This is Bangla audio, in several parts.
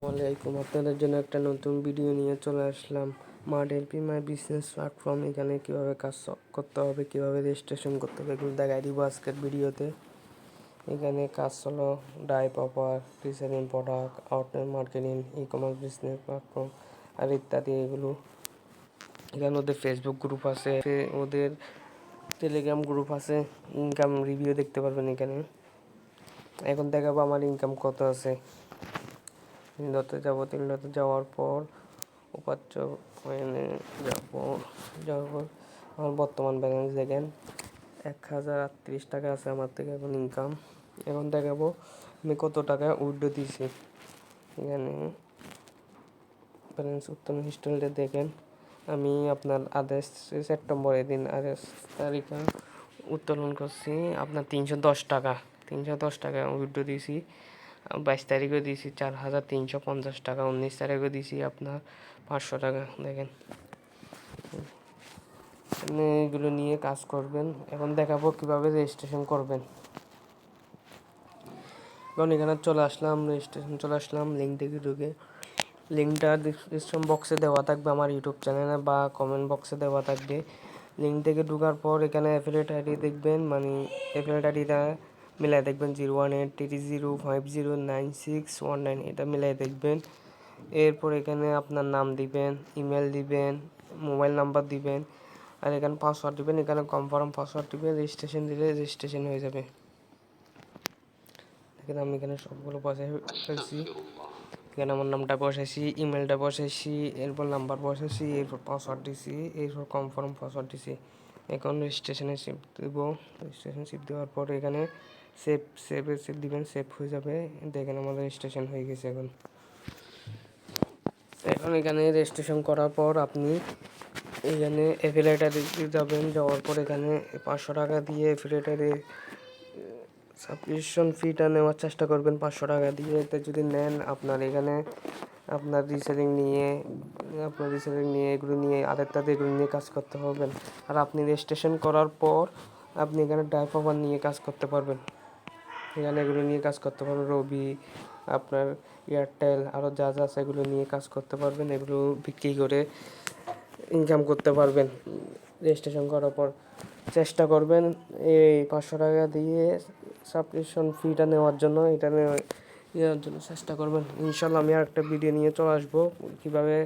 আসসালামাইকুম, আপনাদের জন্য একটা নতুন ভিডিও নিয়ে চলে আসলাম। মাড এলপি মাই বিজনেস প্ল্যাটফর্ম। এখানে কীভাবে কাজ করতে হবে, কীভাবে রেজিস্ট্রেশন করতে হবে এগুলো দেখাই দিব আজকের ভিডিওতে। এখানে কাজ হলো ডাই পপার, reselling product, outlet marketing, e commerce business platform আর ইত্যাদি। এগুলো এখানে ওদের ফেসবুক গ্রুপ আছে, ওদের টেলিগ্রাম গ্রুপ আছে, ইনকাম রিভিউ দেখতে পারবেন এখানে। এখন দেখাবো আমার ইনকাম কত আছে। 3 যাবো, 3 যাওয়ার পর উপার্য পয়েন্টে যাওয়ার পর আমার বর্তমান ব্যালেন্স দেখেন 1038 টাকা আছে আমার থেকে এখন ইনকাম। এখন দেখাবো আমি কত টাকা উইথড্র দিয়েছি। এখানে ব্যালেন্স উত্তোলন হিস্ট্রিটা দেখেন। আমি আপনার 28 সেপ্টেম্বরের দিন 28 তারিখে উত্তোলন করছি আপনার 310 টাকা। 310 টাকা উইথড্র দিয়েছি। 22 তারিখে দিয়েছি 4350 টাকা। 19 তারিখে দিয়েছি আপনার 500 টাকা। দেখেন এগুলো নিয়ে কাজ করবেন। এখন দেখাবো কিভাবে রেজিস্ট্রেশন করবেন। এখন এখানে চলে আসলাম লিঙ্ক থেকে ঢুকে। লিঙ্কটা ডিসক্রিপশন বক্সে দেওয়া থাকবে আমার ইউটিউব চ্যানেলে বা কমেন্ট বক্সে দেওয়া থাকবে। লিঙ্ক থেকে ঢোকার পর এখানে অ্যাফিলিয়েট আইডি দেখবেন, মানে অ্যাফিলিয়েট আইডিটা মিলাই দেখবেন 01830509619, এটা মিলাই দেখবেন। এরপর এখানে আপনার নাম দিবেন, ইমেল দিবেন, মোবাইল নাম্বার দিবেন আর এখানে পাসওয়ার্ড দিবেন। এখানে কনফার্ম পাসওয়ার্ড দিবেন, রেজিস্ট্রেশন দিলে রেজিস্ট্রেশন হয়ে যাবে। দেখেন আমি এখানে সবগুলো বসাইছি। এখানে আমার নামটা বসাইছি, ইমেলটা বসাইছি, এরপর নাম্বার বসাইছি, এরপর পাসওয়ার্ড দিছি, এরপর কনফার্ম পাসওয়ার্ড দিছি। এখন রেজিস্ট্রেশনে শিপ দেবো। রেজিস্ট্রেশন শিপ দেওয়ার পর এখানে সেভে দিবেন, সেভ হয়ে যাবে। দেখেন আমার রেজিস্ট্রেশন হয়ে গেছে। এখন এখানে রেজিস্ট্রেশন করার পর আপনি এখানে অ্যাফিলিয়েটারে যাবেন। যাওয়ার পর এখানে 500 টাকা দিয়ে অ্যাফিলিয়েটারে সাবস্ক্রিপশন ফিটা নেওয়ার চেষ্টা করবেন 500 টাকা দিয়ে। এতে যদি নেন আপনার এখানে আপনার রিসেলিং নিয়ে এগুলো নিয়ে আরেকটাতে এগুলো নিয়ে কাজ করতে পারবেন। আর আপনি রেজিস্ট্রেশন করার পর আপনি এখানে ডাই পপার নিয়ে কাজ করতে পারবেন। এখানে এগুলো নিয়ে কাজ করতে পারবেন, রবি, আপনার এয়ারটেল, আরও যা যা আছে এগুলো নিয়ে কাজ করতে পারবেন। এগুলো বিক্রি করে ইনকাম করতে পারবেন। রেজিস্ট্রেশন করার পর চেষ্টা করবেন এই 500 টাকা দিয়ে সাবস্ক্রিপশন ফিটা নেওয়ার জন্য। এটা নেওয়ার জন্য চেষ্টা করবেন। ইনশাল্লাহ আমি আরেকটা ভিডিও নিয়ে চলে আসবো কীভাবে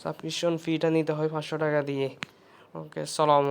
সাবস্ক্রিপশন ফিটা নিতে হয় 500 টাকা দিয়ে। ওকে, সালাম।